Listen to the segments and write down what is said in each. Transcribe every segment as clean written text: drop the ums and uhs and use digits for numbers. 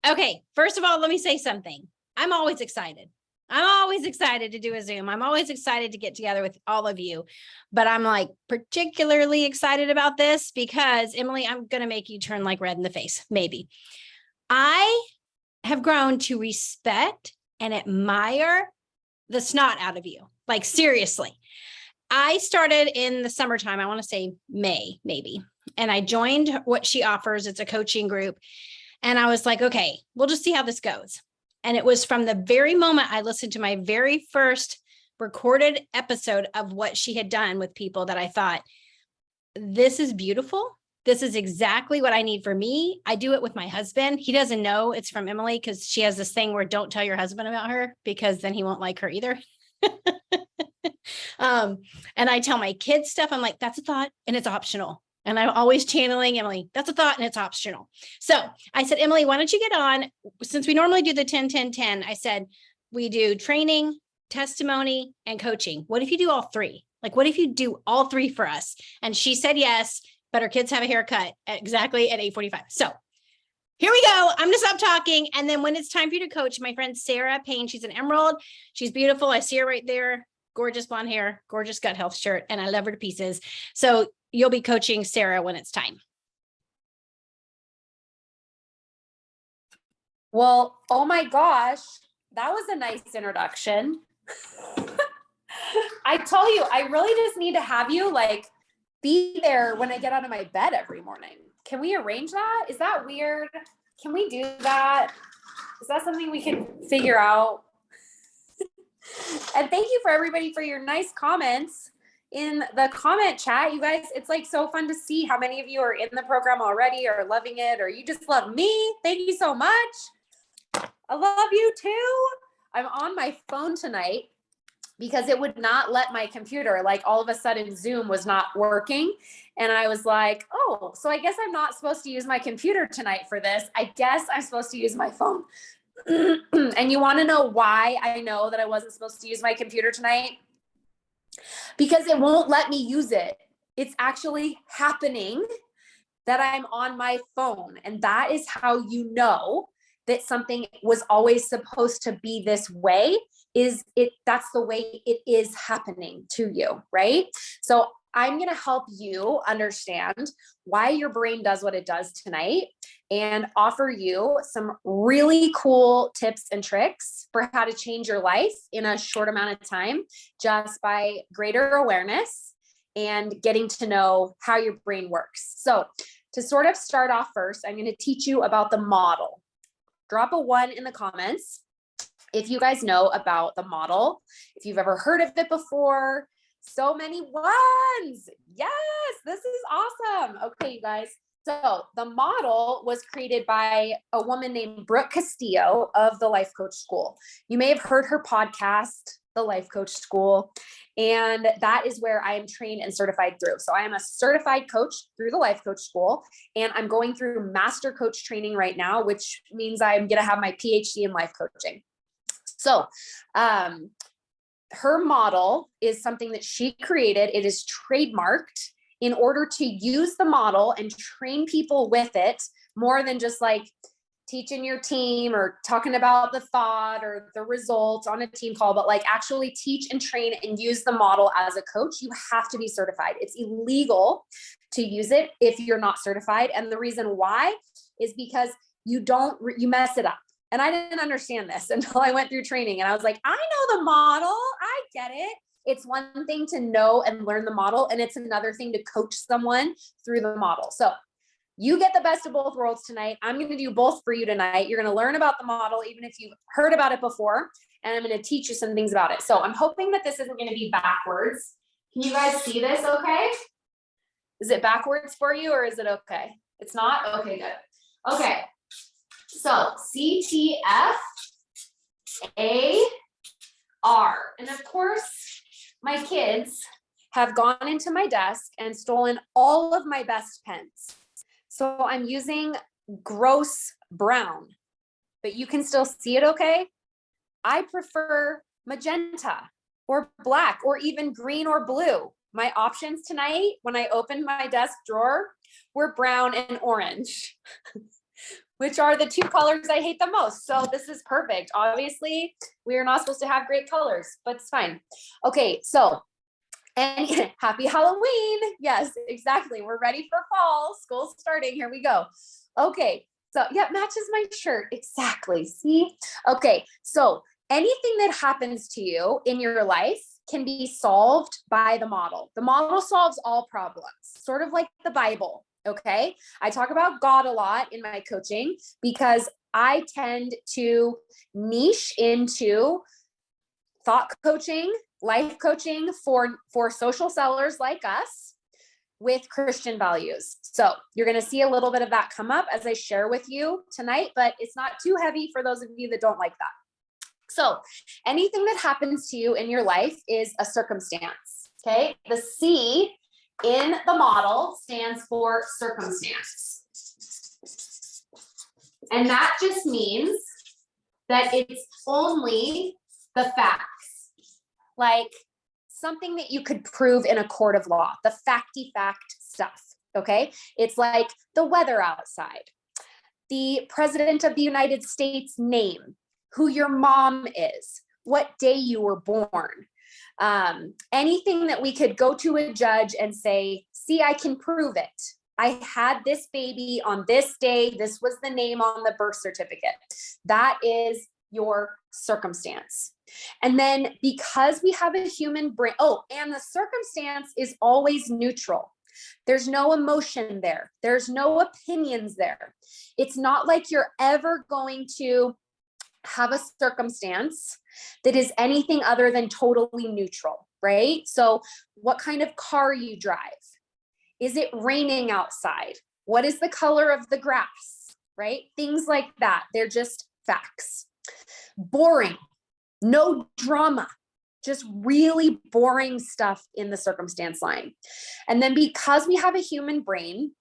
Okay, first of all, let me say something. I'm always excited. I'm always excited to do a Zoom. I'm always excited to get together with all of you, but I'm like particularly excited about this because Emily, I'm going to make you turn like red in the face. Maybe. I have grown to respect and admire the snot out of you. Like seriously. I started in the summertime. I want to say May, maybe. And I joined what she offers. It's a coaching group. And I was like, okay, we'll just see how this goes. And it was from the very moment I listened to my very first recorded episode of what she had done with people that I thought, this is beautiful. This is exactly what I need for me. I do it with my husband. He doesn't know it's from Emily because she has this thing where don't tell your husband about her because then he won't like her either. And I tell my kids stuff. I'm like, that's a thought and it's optional. And I'm always channeling Emily, that's a thought and it's optional. So I said, Emily, why don't you get on? Since we normally do the 10, 10, 10, I said, we do training, testimony, and coaching. What if you do all three? Like, what if you do all three for us? And she said, yes, but her kids have a haircut exactly at 8:45. So here we go. I'm going to stop talking. And then when it's time for you to coach, my friend Sarah Payne, she's an emerald. She's beautiful. I see her right there. Gorgeous blonde hair, gorgeous gut health shirt. And I love her to pieces. So you'll be coaching Sarah when it's time. Well, oh my gosh, that was a nice introduction. I tell you, I really just need to have you like be there when I get out of my bed every morning. Can we arrange that? Is that weird? Can we do that? Is that something we can figure out? And thank you for everybody for your nice comments in the comment chat. You guys, it's like so fun to see how many of you are in the program already or loving it, or you just love me. Thank you so much. I love you too. I'm on my phone tonight because it would not let my computer, like all of a sudden Zoom was not working. And I was like, oh, so I guess I'm not supposed to use my computer tonight for this. I guess I'm supposed to use my phone. And you want to know why I know that I wasn't supposed to use my computer tonight? Because it won't let me use it. It's actually happening that I'm on my phone. And that is how you know that something was always supposed to be this way. That's the way it is happening to you, right? So I'm going to help you understand why your brain does what it does tonight and offer you some really cool tips and tricks for how to change your life in a short amount of time, just by greater awareness and getting to know how your brain works. So to sort of start off first, I'm going to teach you about the model. Drop a 1 in the comments if you guys know about the model, if you've ever heard of it before. So many ones. Yes, this is awesome. Okay, you guys. So the model was created by a woman named Brooke Castillo of the Life Coach School. You may have heard her podcast, The Life Coach School, and that is where I am trained and certified through. So I am a certified coach through the Life Coach School, and I'm going through master coach training right now, which means I'm going to have my PhD in life coaching. So, her model is something that she created. It is trademarked in order to use the model and train people with it more than just like teaching your team or talking about the thought or the results on a team call, but like actually teach and train and use the model as a coach. You have to be certified. It's illegal to use it if you're not certified. And the reason why is because you mess it up. And I didn't understand this until I went through training, and I was like, I know the model. I get it. It's one thing to know and learn the model, and it's another thing to coach someone through the model. So you get the best of both worlds tonight. I'm going to do both for you tonight. You're going to learn about the model, even if you've heard about it before, and I'm going to teach you some things about it. So I'm hoping that this isn't going to be backwards. Can you guys see this okay? Is it backwards for you, or is it okay? It's not? Okay, good. Okay. So CTFAR. And of course, my kids have gone into my desk and stolen all of my best pens. So I'm using gross brown, but you can still see it okay? I prefer magenta or black or even green or blue. My options tonight, when I opened my desk drawer, were brown and orange. which are the two colors I hate the most. So this is perfect. Obviously, we are not supposed to have great colors, but it's fine. Okay, so and happy Halloween. Yes, exactly. We're ready for fall. School's starting. Here we go. Okay, so yeah, matches my shirt. Exactly. See? Okay, so anything that happens to you in your life can be solved by the model. The model solves all problems, sort of like the Bible. Okay. I talk about God a lot in my coaching because I tend to niche into thought coaching, life coaching for social sellers like us with Christian values. So you're going to see a little bit of that come up as I share with you tonight, but it's not too heavy for those of you that don't like that. So anything that happens to you in your life is a circumstance. Okay. The C in the model stands for circumstance. And that just means that it's only the facts, like something that you could prove in a court of law, the facty fact stuff. Okay. It's like the weather outside, the president of the United States name, who your mom is, what day you were born. Anything that we could go to a judge and say, see, I can prove it. I had this baby on this day. This was the name on the birth certificate. That is your circumstance. And then because we have a human brain, and the circumstance is always neutral. There's no emotion there. There's no opinions there. It's not like you're ever going to have a circumstance that is anything other than totally neutral, right? So what kind of car you drive? Is it raining outside? What is the color of the grass, right? Things like that. They're just facts. Boring, no drama, just really boring stuff in the circumstance line. And then because we have a human brain,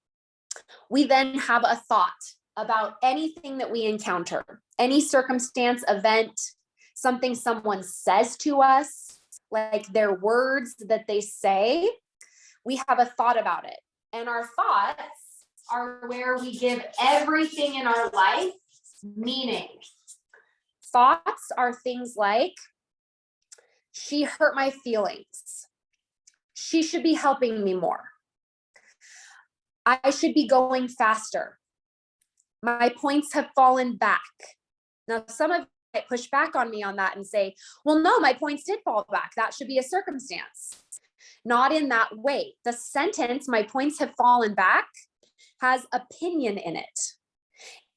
we then have a thought about anything that we encounter, any circumstance, event, something someone says to us, like their words that they say, we have a thought about it. And our thoughts are where we give everything in our life meaning. Thoughts are things like, she hurt my feelings. She should be helping me more. I should be going faster. My points have fallen back. Now, some of you might push back on me on that and say, well, no, my points did fall back. That should be a circumstance. Not in that way. The sentence, my points have fallen back, has opinion in it.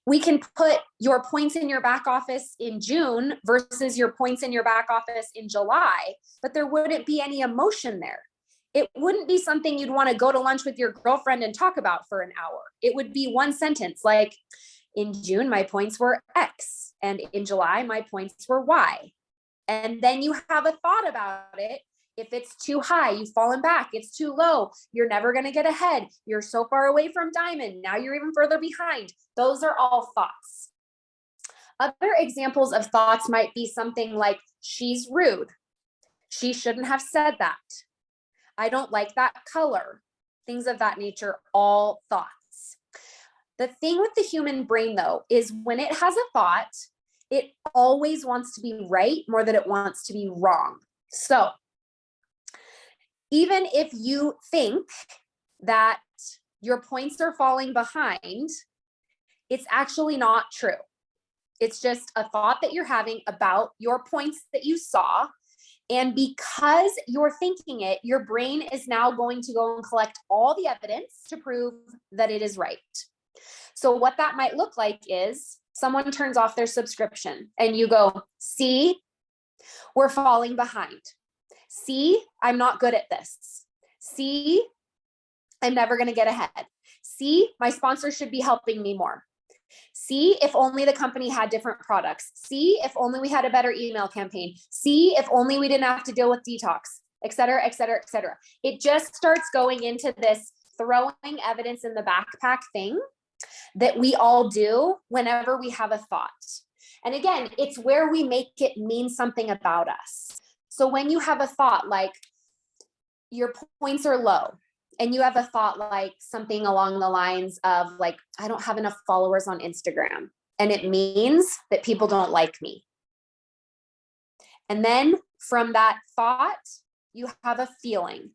We can put your points in your back office in June versus your points in your back office in July, but there wouldn't be any emotion there. It wouldn't be something you'd want to go to lunch with your girlfriend and talk about for an hour. It would be one sentence like, in June, my points were X, and in July, my points were Y. And then you have a thought about it. If it's too high, you've fallen back. It's too low. You're never going to get ahead. You're so far away from diamond. Now you're even further behind. Those are all thoughts. Other examples of thoughts might be something like, she's rude. She shouldn't have said that. I don't like that color. Things of that nature, all thoughts. The thing with the human brain, though, is when it has a thought, it always wants to be right more than it wants to be wrong. So even if you think that your points are falling behind, it's actually not true. It's just a thought that you're having about your points that you saw. And because you're thinking it, your brain is now going to go and collect all the evidence to prove that it is right. So what that might look like is someone turns off their subscription and you go, see, we're falling behind. See, I'm not good at this. See, I'm never going to get ahead. See, my sponsor should be helping me more. See, if only the company had different products. See, if only we had a better email campaign. See, if only we didn't have to deal with detox, et cetera, et cetera, et cetera. It just starts going into this throwing evidence in the backpack thing that we all do whenever we have a thought. And again, it's where we make it mean something about us. So when you have a thought like your points are low and you have a thought like something along the lines of like, I don't have enough followers on Instagram, and it means that people don't like me. And then from that thought, you have a feeling,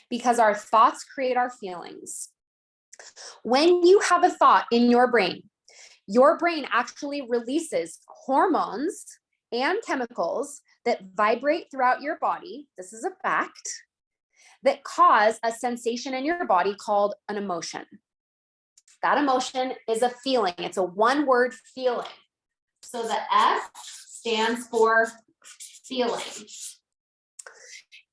because our thoughts create our feelings. When you have a thought in your brain actually releases hormones and chemicals that vibrate throughout your body. This is a fact, that cause a sensation in your body called an emotion. That emotion is a feeling. It's a one-word feeling. So the F stands for feeling.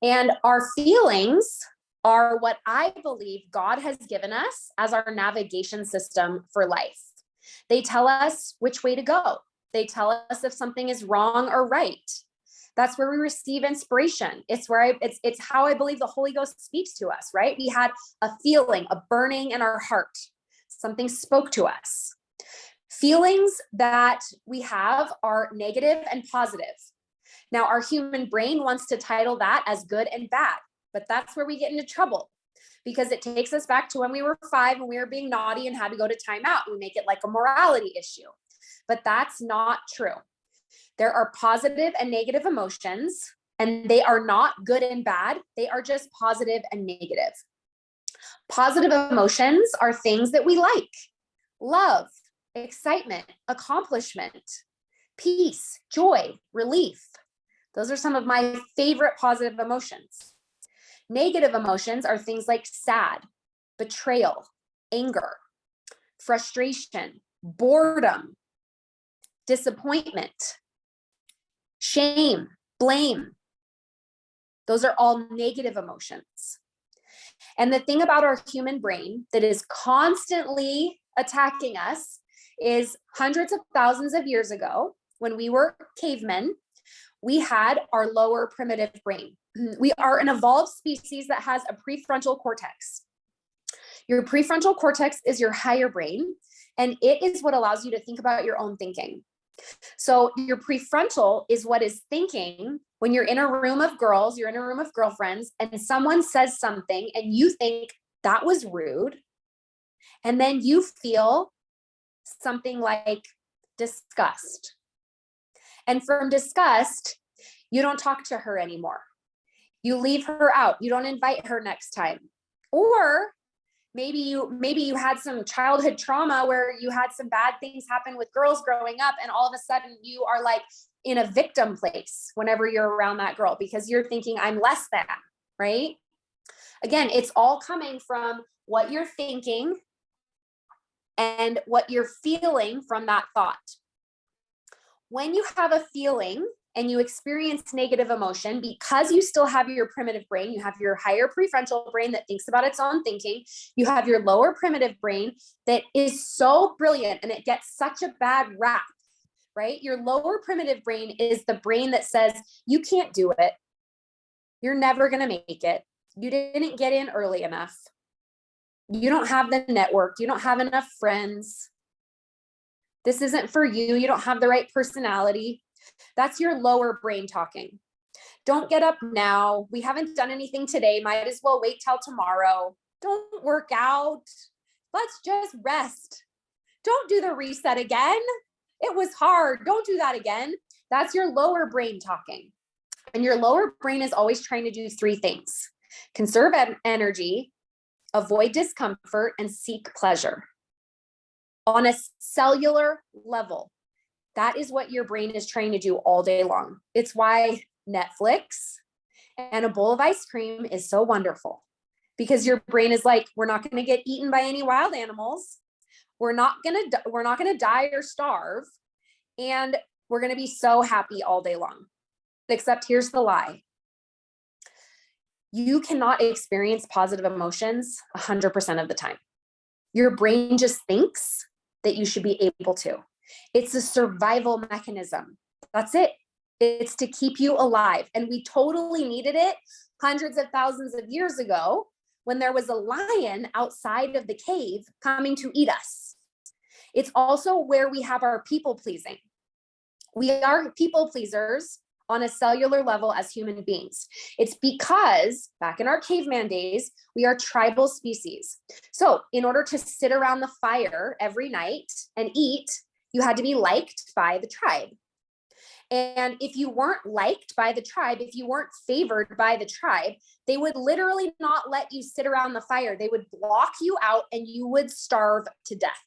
And our feelings are what I believe God has given us as our navigation system for life. They tell us which way to go. They tell us if something is wrong or right. That's where we receive inspiration. It's how I believe the Holy Ghost speaks to us, right? We had a feeling, a burning in our heart. Something spoke to us. Feelings that we have are negative and positive. Now, our human brain wants to title that as good and bad, but that's where we get into trouble, because it takes us back to when we were 5 and we were being naughty and had to go to timeout. We make it like a morality issue, but that's not true. There are positive and negative emotions, and they are not good and bad. They are just positive and negative. Positive emotions are things that we like: love, excitement, accomplishment, peace, joy, relief. Those are some of my favorite positive emotions. Negative emotions are things like sad, betrayal, anger, frustration, boredom, disappointment, shame, blame. Those are all negative emotions. And the thing about our human brain that is constantly attacking us is hundreds of thousands of years ago, when we were cavemen, we had our lower primitive brain. We are an evolved species that has a prefrontal cortex. Your prefrontal cortex is your higher brain, and it is what allows you to think about your own thinking. So your prefrontal is what is thinking when you're in a room of girls, you're in a room of girlfriends, and someone says something and you think that was rude. And then you feel something like disgust. And from disgust, you don't talk to her anymore. You leave her out. You don't invite her next time. Or maybe you had some childhood trauma where you had some bad things happen with girls growing up, and all of a sudden you are like in a victim place whenever you're around that girl, because you're thinking I'm less than, right? Again, it's all coming from what you're thinking and what you're feeling from that thought. When you have a feeling and you experience negative emotion, because you still have your primitive brain, you have your higher prefrontal brain that thinks about its own thinking, you have your lower primitive brain that is so brilliant and it gets such a bad rap, right? Your lower primitive brain is the brain that says, you can't do it. You're never going to make it. You didn't get in early enough. You don't have the network. You don't have enough friends. This isn't for you. You don't have the right personality. That's your lower brain talking. Don't get up now. We haven't done anything today. Might as well wait till tomorrow. Don't work out. Let's just rest. Don't do the reset again. It was hard. Don't do that again. That's your lower brain talking. And your lower brain is always trying to do 3 things: conserve energy, avoid discomfort, and seek pleasure. On a cellular level, that is what your brain is trying to do all day long. It's why Netflix and a bowl of ice cream is so wonderful, because your brain is like, we're not going to get eaten by any wild animals. We're not going to die or starve. And we're going to be so happy all day long. Except here's the lie. You cannot experience positive emotions 100% of the time. Your brain just thinks that you should be able to. It's a survival mechanism. That's it. It's to keep you alive. And we totally needed it hundreds of thousands of years ago when there was a lion outside of the cave coming to eat us. It's also where we have our people pleasing. We are people pleasers on a cellular level as human beings. It's because back in our caveman days, we are tribal species. So in order to sit around the fire every night and eat, you had to be liked by the tribe. And if you weren't liked by the tribe, if you weren't favored by the tribe, they would literally not let you sit around the fire. They would block you out and you would starve to death.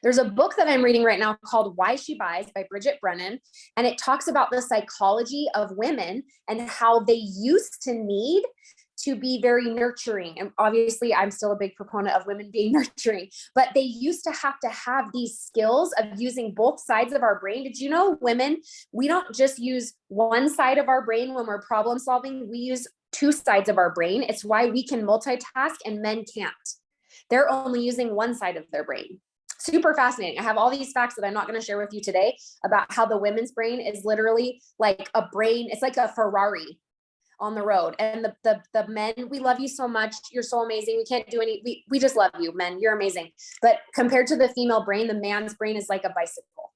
There's a book that I'm reading right now called Why She Buys by Bridget Brennan. And it talks about the psychology of women and how they used to need to be very nurturing. And obviously I'm still a big proponent of women being nurturing, but they used to have these skills of using both sides of our brain. Did you know women, we don't just use one side of our brain when we're problem solving, we use two sides of our brain. It's why we can multitask and men can't. They're only using one side of their brain. Super fascinating. I have all these facts that I'm not going to share with you today about how the women's brain is literally like a brain. It's like a Ferrari on the road. And the men, we love you so much. You're so amazing. We can't do we just love you, men. You're amazing. But compared to the female brain, the man's brain is like a bicycle.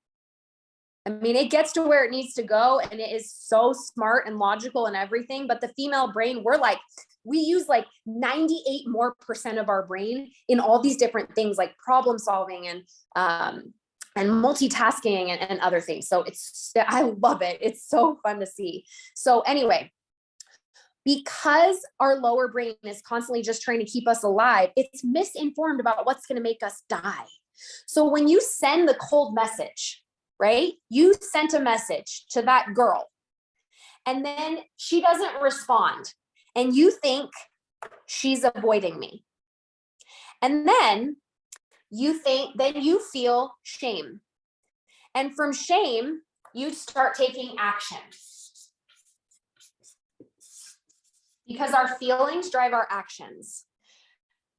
I mean, it gets to where it needs to go and it is so smart and logical and everything. But the female brain, we use like 98% more of our brain in all these different things like problem solving and multitasking and other things. So I love it. It's so fun to see. So anyway, because our lower brain is constantly just trying to keep us alive, it's misinformed about what's going to make us die. So when you send the cold message, right? You sent a message to that girl and then she doesn't respond and you think she's avoiding me. And then you feel shame. And from shame, you start taking action. Because our feelings drive our actions.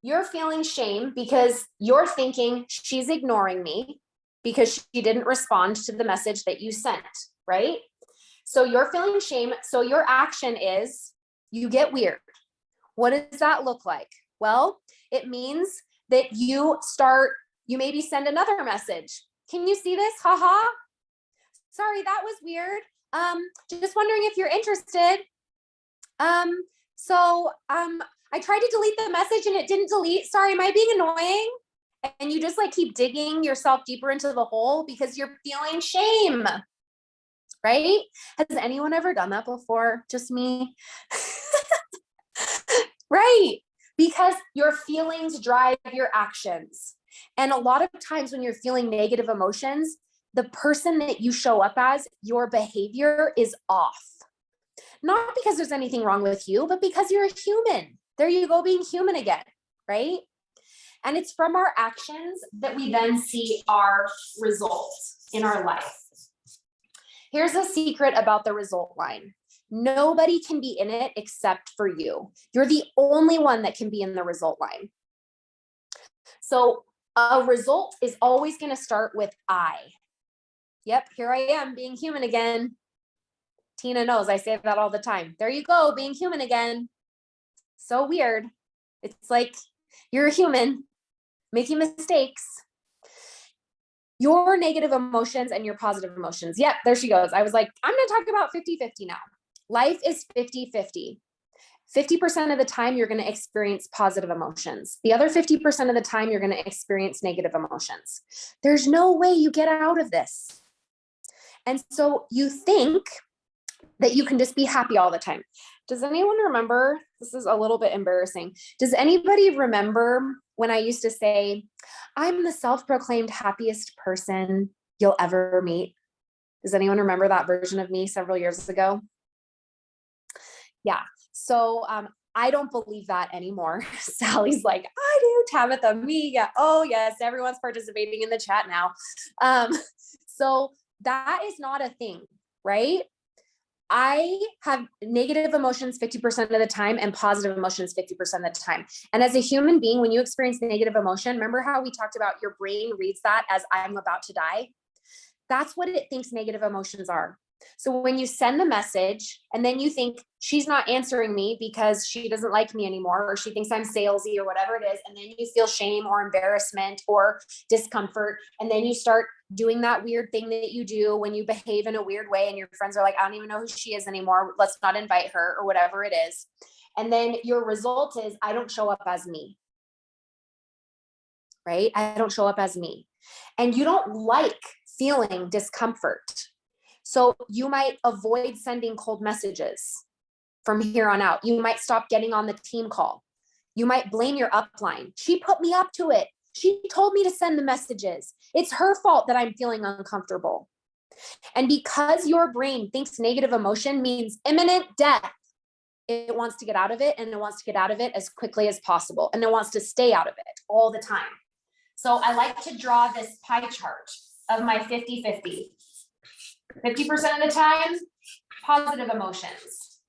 You're feeling shame because you're thinking she's ignoring me because she didn't respond to the message that you sent, right? So you're feeling shame. So your action is you get weird. What does that look like? Well, it means that you maybe send another message. Can you see this? Haha. Sorry, that was weird. Just wondering if you're interested. I tried to delete the message and it didn't delete. Sorry, am I being annoying? And you just like keep digging yourself deeper into the hole because you're feeling shame, right? Has anyone ever done that before? Just me? Right. Because your feelings drive your actions. And a lot of times when you're feeling negative emotions, the person that you show up as, your behavior is off. Not because there's anything wrong with you, but because you're a human. There you go, being human again, right? And it's from our actions that we then see our results in our life. Here's a secret about the result line. Nobody can be in it except for you. You're the only one that can be in the result line. So a result is always going to start with I. Yep, here I am being human again. Tina knows I say that all the time. There you go, being human again. So weird. It's like you're a human making mistakes. Your negative emotions and your positive emotions. Yep, there she goes. I was like, I'm going to talk about 50-50 now. Life is 50-50. 50% of the time, you're going to experience positive emotions. The other 50% of the time, you're going to experience negative emotions. There's no way you get out of this. And so you think that you can just be happy all the time. Does anyone remember? This is a little bit embarrassing. Does anybody remember when I used to say, I'm the self-proclaimed happiest person you'll ever meet? Does anyone remember that version of me several years ago? Yeah. So I don't believe that anymore. Sally's like, I do. Tabitha, me. Yeah. Oh yes. Everyone's participating in the chat now. So that is not a thing, right? I have negative emotions 50% of the time and positive emotions 50% of the time. And as a human being, when you experience negative emotion, remember how we talked about your brain reads that as I'm about to die? That's what it thinks negative emotions are. So when you send the message and then you think she's not answering me because she doesn't like me anymore, or she thinks I'm salesy or whatever it is, and then you feel shame or embarrassment or discomfort, and then you start doing that weird thing that you do when you behave in a weird way and your friends are like, I don't even know who she is anymore, let's not invite her, or whatever it is. And then your result is, I don't show up as me. Right? I don't show up as me. And you don't like feeling discomfort. So you might avoid sending cold messages from here on out. You might stop getting on the team call. You might blame your upline. She put me up to it. She told me to send the messages. It's her fault that I'm feeling uncomfortable. And because your brain thinks negative emotion means imminent death, it wants to get out of it, and it wants to get out of it as quickly as possible. And it wants to stay out of it all the time. So I like to draw this pie chart of my 50-50. 50% of the time, positive emotions.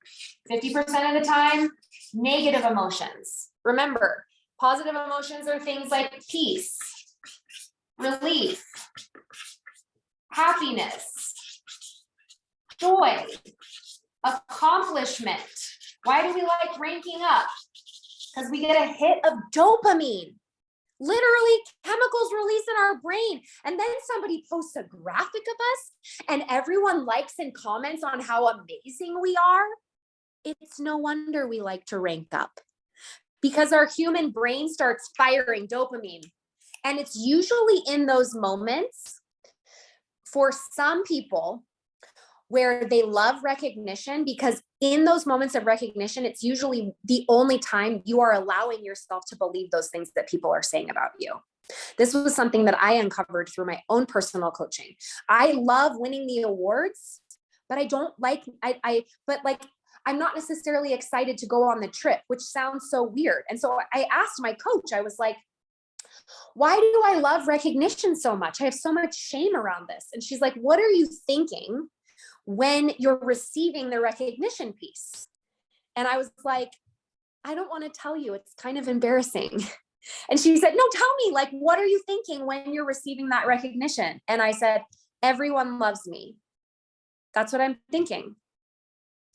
50% of the time, negative emotions. Remember, positive emotions are things like peace, relief, happiness, joy, accomplishment. Why do we like ranking up? Because we get a hit of dopamine. Literally chemicals released in our brain. And then somebody posts a graphic of us and everyone likes and comments on how amazing we are. It's no wonder we like to rank up, because our human brain starts firing dopamine. And it's usually in those moments for some people where they love recognition, because in those moments of recognition, it's usually the only time you are allowing yourself to believe those things that people are saying about you. This was something that I uncovered through my own personal coaching. I love winning the awards, but I don't like, I'm not necessarily excited to go on the trip, which sounds so weird. And so I asked my coach, I was like, why do I love recognition so much? I have so much shame around this. And she's like, what are you thinking when you're receiving the recognition piece? And I was like, I don't want to tell you. It's kind of embarrassing. And she said, no, tell me, like, what are you thinking when you're receiving that recognition? And I said, everyone loves me. That's what I'm thinking.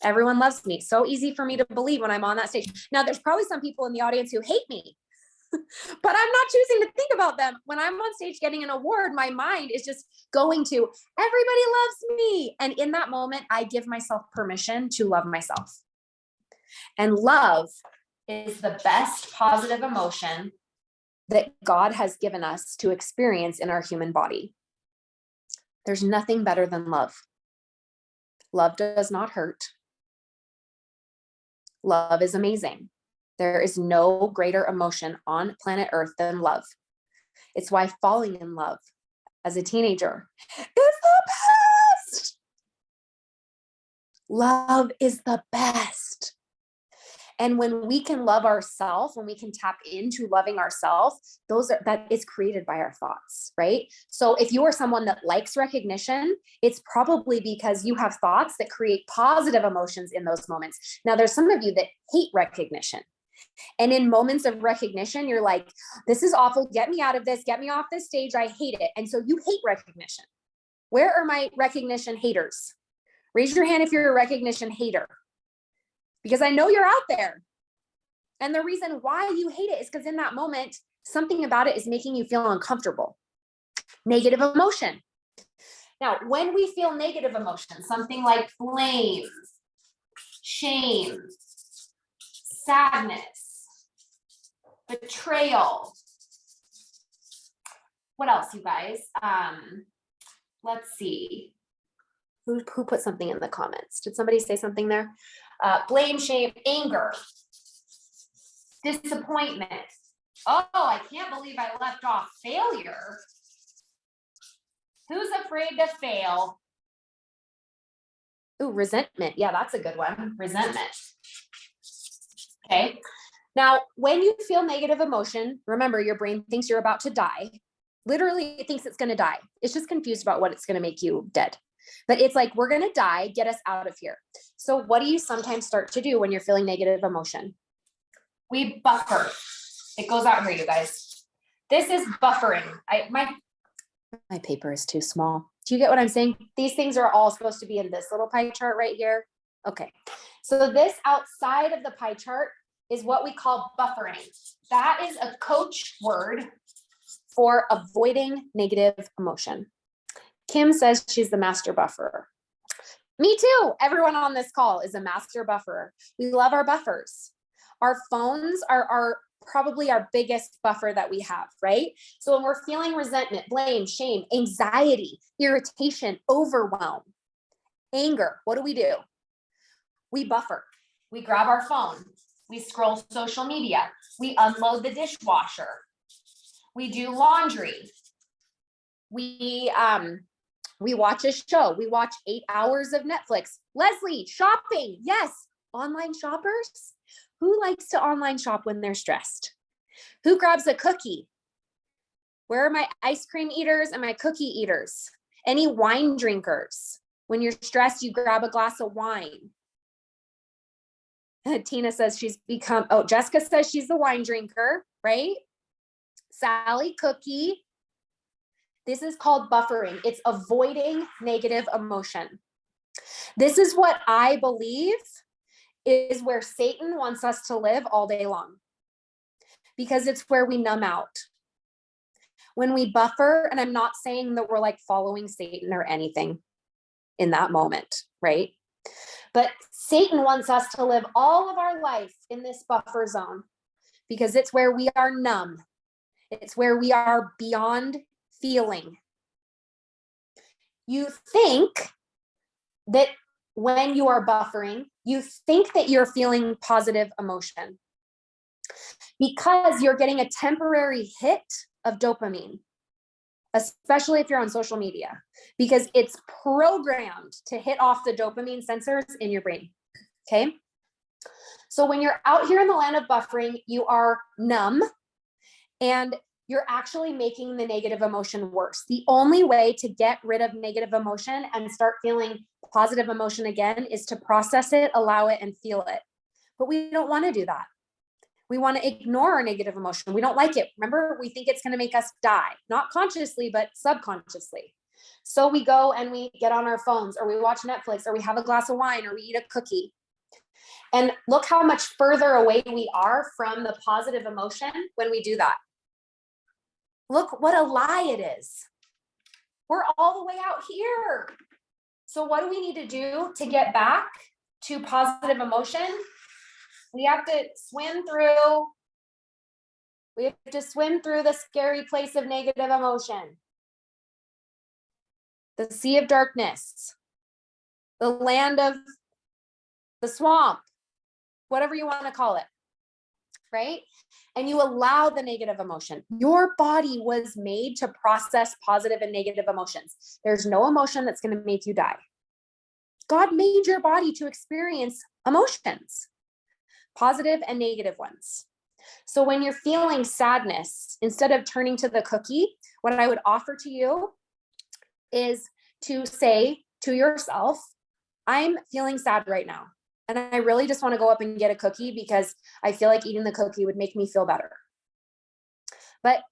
Everyone loves me. So easy for me to believe when I'm on that stage. Now, there's probably some people in the audience who hate me, but I'm not choosing to think about them. When I'm on stage getting an award, my mind is just going to, everybody loves me. And in that moment, I give myself permission to love myself. And love is the best positive emotion that God has given us to experience in our human body. There's nothing better than love. Love does not hurt. Love is amazing. There is no greater emotion on planet Earth than love. It's why falling in love as a teenager is the best. Love is the best. And when we can love ourselves, when we can tap into loving ourselves, that is created by our thoughts, right? So if you are someone that likes recognition, it's probably because you have thoughts that create positive emotions in those moments. Now, there's some of you that hate recognition. And in moments of recognition, you're like, this is awful. Get me out of this. Get me off this stage. I hate it. And so you hate recognition. Where are my recognition haters? Raise your hand if you're a recognition hater, because I know you're out there. And the reason why you hate it is because in that moment, something about it is making you feel uncomfortable. Negative emotion. Now, when we feel negative emotion, something like blame, shame, sadness, betrayal. What else, you guys? Let's see. Who put something in the comments? Did somebody say something there? Blame, shame, anger, disappointment. Oh, I can't believe I left off failure. Who's afraid to fail? Ooh, resentment. Yeah, that's a good one. Resentment. Okay. Now, when you feel negative emotion, remember your brain thinks you're about to die. Literally, it thinks it's going to die. It's just confused about what it's going to make you dead. But it's like, we're going to die, get us out of here. So what do you sometimes start to do when you're feeling negative emotion? We buffer. It goes out here, you guys. This is buffering. My paper is too small. Do you get what I'm saying? These things are all supposed to be in this little pie chart right here. Okay. So this outside of the pie chart is what we call buffering. That is a coach word for avoiding negative emotion. Kim says she's the master bufferer. Me too. Everyone on this call is a master bufferer. We love our buffers. Our phones are probably our biggest buffer that we have, right? So when we're feeling resentment, blame, shame, anxiety, irritation, overwhelm, anger, what do? We buffer. We grab our phone. We scroll social media. We unload the dishwasher. We do laundry. We watch a show. We watch 8 hours of Netflix. Leslie, shopping. Yes. Online shoppers. Who likes to online shop when they're stressed? Who grabs a cookie? Where are my ice cream eaters and my cookie eaters? Any wine drinkers? When you're stressed, you grab a glass of wine. Tina says Jessica says she's the wine drinker, right? Sally, cookie. This is called buffering. It's avoiding negative emotion. This is what I believe is where Satan wants us to live all day long, because it's where we numb out. When we buffer, and I'm not saying that we're like following Satan or anything in that moment, right? But Satan wants us to live all of our life in this buffer zone because it's where we are numb. It's where we are beyond feeling. You think that when you are buffering, you think that you're feeling positive emotion because you're getting a temporary hit of dopamine, especially if you're on social media, because it's programmed to hit off the dopamine sensors in your brain. Okay. So when you're out here in the land of buffering, you are numb and you're actually making the negative emotion worse. The only way to get rid of negative emotion and start feeling positive emotion again is to process it, allow it, and feel it. But we don't want to do that. We want to ignore our negative emotion. We don't like it. Remember, we think it's going to make us die, not consciously, but subconsciously. So we go and we get on our phones, or we watch Netflix, or we have a glass of wine, or we eat a cookie. And look how much further away we are from the positive emotion when we do that. Look what a lie it is. We're all the way out here. So what do we need to do to get back to positive emotion? We have to swim through the scary place of negative emotion. The sea of darkness, the land of the swamp, whatever you want to call it, right? And you allow the negative emotion. Your body was made to process positive and negative emotions. There's no emotion that's going to make you die. God made your body to experience emotions, positive and negative ones. So when you're feeling sadness, instead of turning to the cookie, what I would offer to you is to say to yourself, I'm feeling sad right now. And I really just want to go up and get a cookie because I feel like eating the cookie would make me feel better. But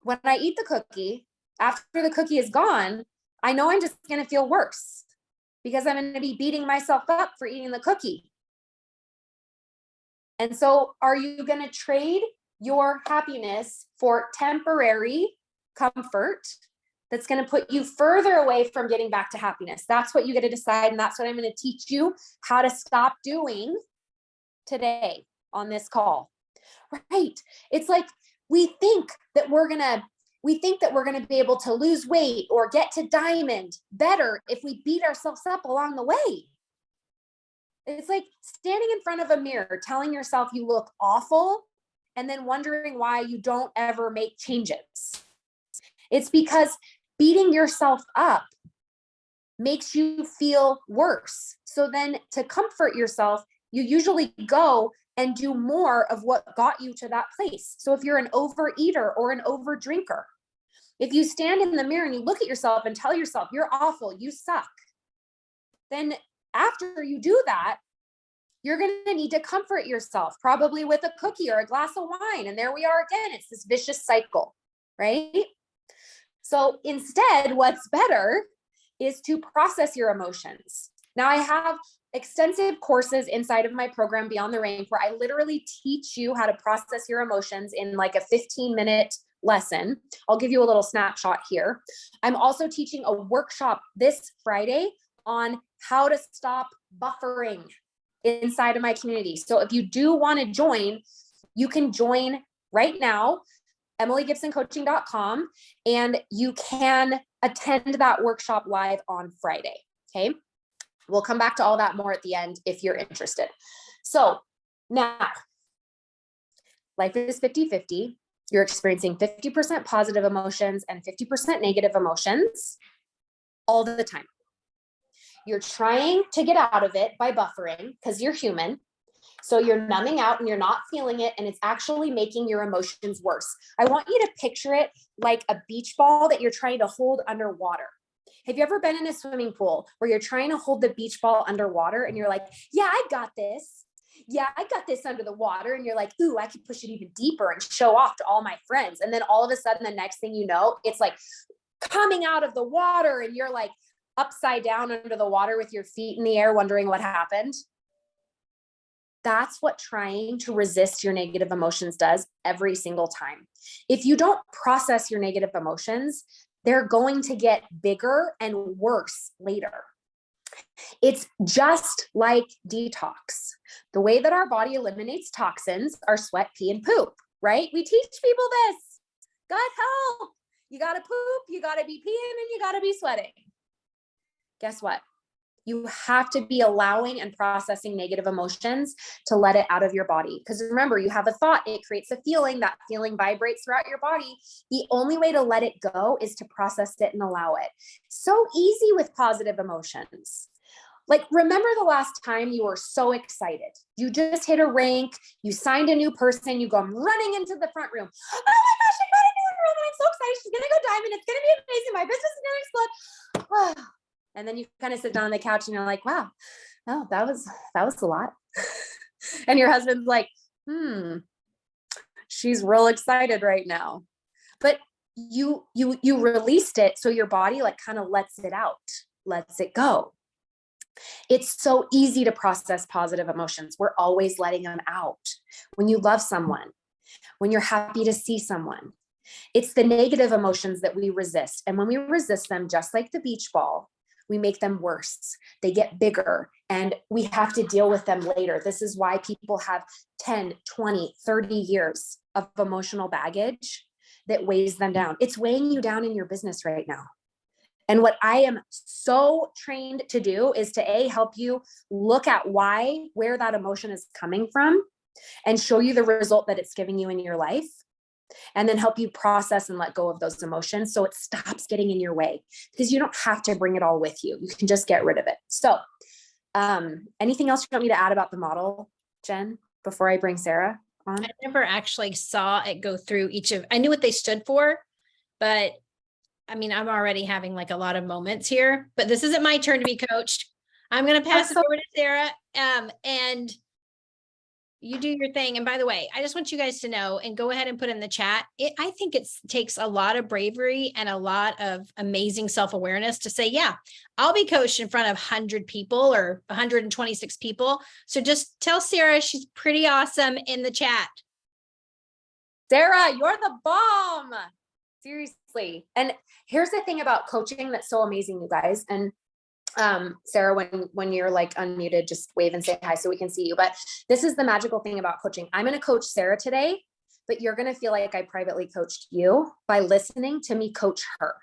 when I eat the cookie, after the cookie is gone, I know I'm just going to feel worse because I'm going to be beating myself up for eating the cookie. And so are you going to trade your happiness for temporary comfort that's going to put you further away from getting back to happiness? That's what you get to decide. And that's what I'm going to teach you how to stop doing today on this call. Right. It's like we think that we're going to be able to lose weight or get to diamond better if we beat ourselves up along the way. It's like standing in front of a mirror, telling yourself you look awful, and then wondering why you don't ever make changes. It's because beating yourself up makes you feel worse. So then to comfort yourself, you usually go and do more of what got you to that place. So if you're an overeater or an overdrinker, if you stand in the mirror and you look at yourself and tell yourself you're awful, you suck, then after you do that, you're going to need to comfort yourself, probably with a cookie or a glass of wine. And there we are again. It's this vicious cycle, right? So instead, what's better is to process your emotions. Now I have extensive courses inside of my program Beyond the Rank where I literally teach you how to process your emotions in like a 15-minute lesson. I'll give you a little snapshot here. I'm also teaching a workshop this Friday on how to stop buffering inside of my community. So if you do want to join, you can join right now, EmilyGibsonCoaching.com, and you can attend that workshop live on Friday. Okay. We'll come back to all that more at the end if you're interested. So now, life is 50-50. You're experiencing 50% positive emotions and 50% negative emotions all the time. You're trying to get out of it by buffering because you're human. So you're numbing out and you're not feeling it, and it's actually making your emotions worse. I want you to picture it like a beach ball that you're trying to hold underwater. Have you ever been in a swimming pool where you're trying to hold the beach ball underwater and you're like, yeah, I got this. Yeah, I got this under the water. And you're like, ooh, I could push it even deeper and show off to all my friends. And then all of a sudden, the next thing you know, it's like coming out of the water and you're like upside down under the water with your feet in the air, wondering what happened. That's what trying to resist your negative emotions does every single time. If you don't process your negative emotions, they're going to get bigger and worse later. It's just like detox. The way that our body eliminates toxins are sweat, pee, and poop, right? We teach people this. God help. You got to poop, you got to be peeing, and you got to be sweating. Guess what? You have to be allowing and processing negative emotions to let it out of your body. Because remember, you have a thought, it creates a feeling, that feeling vibrates throughout your body. The only way to let it go is to process it and allow it. So easy with positive emotions. Like, remember the last time you were so excited? You just hit a rank, you signed a new person, you go running into the front room. Oh my gosh, I got a new enrollment. I'm so excited. She's going to go diamond. It's going to be amazing. My business is going to explode. And then you kind of sit down on the couch and you're like, wow, oh, that was a lot. And your husband's like, she's real excited right now. But you released it. So your body like kind of lets it out, lets it go. It's so easy to process positive emotions. We're always letting them out. When you love someone, when you're happy to see someone, it's the negative emotions that we resist. And when we resist them, just like the beach ball, we make them worse. They get bigger and we have to deal with them later. This is why people have 10, 20, 30 years of emotional baggage that weighs them down. It's weighing you down in your business right now. And what I am so trained to do is to help you look at where that emotion is coming from and show you the result that it's giving you in your life. And then help you process and let go of those emotions so it stops getting in your way, because you don't have to bring it all with you. You can just get rid of it. So anything else you want me to add about the model, Jen, before I bring Sarah on? I never actually saw it go through I knew what they stood for, but I mean, I'm already having like a lot of moments here, but this isn't my turn to be coached. I'm going to pass it over to Sarah. And you do your thing. And by the way, I just want you guys to know, and go ahead and put in the chat. I think it takes a lot of bravery and a lot of amazing self-awareness to say, yeah, I'll be coached in front of 100 people or 126 people. So just tell Sarah she's pretty awesome in the chat. Sarah, you're the bomb. Seriously. And here's the thing about coaching that's so amazing, you guys. And Sarah, when you're like unmuted, just wave and say hi so we can see you. But this is the magical thing about coaching. I'm going to coach Sarah today, but you're going to feel like I privately coached you by listening to me coach her.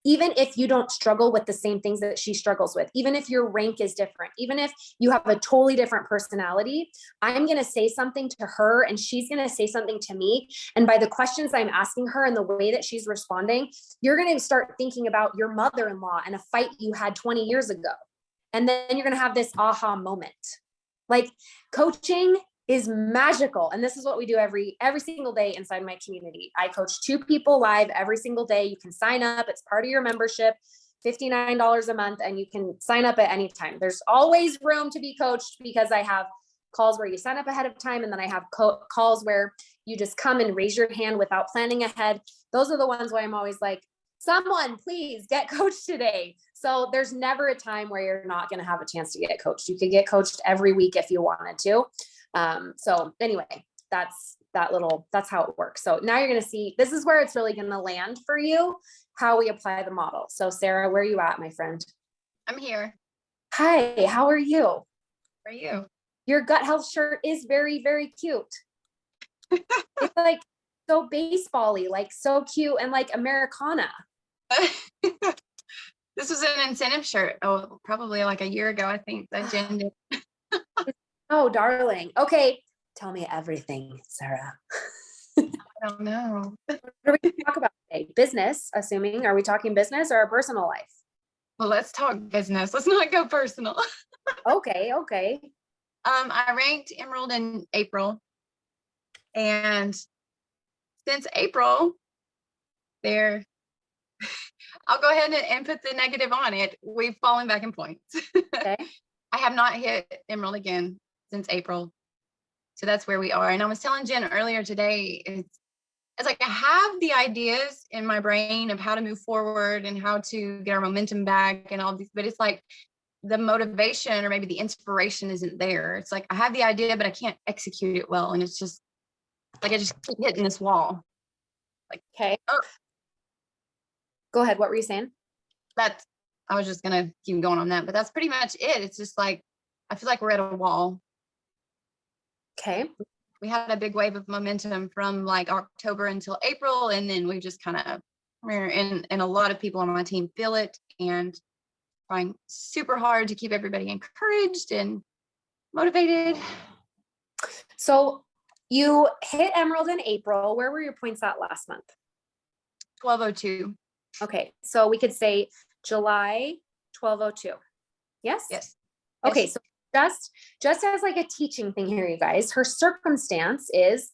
Even if you don't struggle with the same things that she struggles with, even if your rank is different, even if you have a totally different personality, I'm going to say something to her and she's going to say something to me. And by the questions I'm asking her and the way that she's responding, you're going to start thinking about your mother-in-law and a fight you had 20 years ago. And then you're going to have this aha moment. Like, coaching is magical. And this is what we do every single day inside my community. I coach 2 people live every single day. You can sign up. It's part of your membership, $59 a month, and you can sign up at any time. There's always room to be coached because I have calls where you sign up ahead of time. And then I have calls where you just come and raise your hand without planning ahead. Those are the ones where I'm always like, Someone please get coached today. So there's never a time where you're not going to have a chance to get coached. You could get coached every week if you wanted to. So anyway, that's how it works. So now you're going to see, this is where it's really going to land for you, how we apply the model. So Sarah, where are you at, my friend? I'm here. Hi, how are you? How are you? Your gut health shirt is very, very cute. It's like so baseball-y, like so cute and like Americana. This was an incentive shirt. Oh, probably like a year ago, I think. That Jen did. Oh, darling. Okay. Tell me everything, Sarah. I don't know. What are we going to talk about today? Business, assuming. Are we talking business or our personal life? Well, let's talk business. Let's not go personal. Okay. I ranked Emerald in April. And since April, I'll go ahead and put the negative on it. We've fallen back in points. Okay. I have not hit Emerald again since April. So that's where we are. And I was telling Jen earlier today, it's like I have the ideas in my brain of how to move forward and how to get our momentum back and all these, but it's like the motivation or maybe the inspiration isn't there. It's like I have the idea, but I can't execute it well. And it's just like I just keep hitting this wall. Like, Okay. oh, Go ahead. What were you saying? I was just gonna keep going on that, but that's pretty much it. It's just like I feel like we're at a wall. Okay. We had a big wave of momentum from like October until April, and then we just kind of, and a lot of people on my team feel it and trying super hard to keep everybody encouraged and motivated. So you hit Emerald in April. Where were your points at last month? 1202. Okay. So we could say July 1202. Yes? Yes. Okay. Yes. So just as like a teaching thing here, you guys, her circumstance is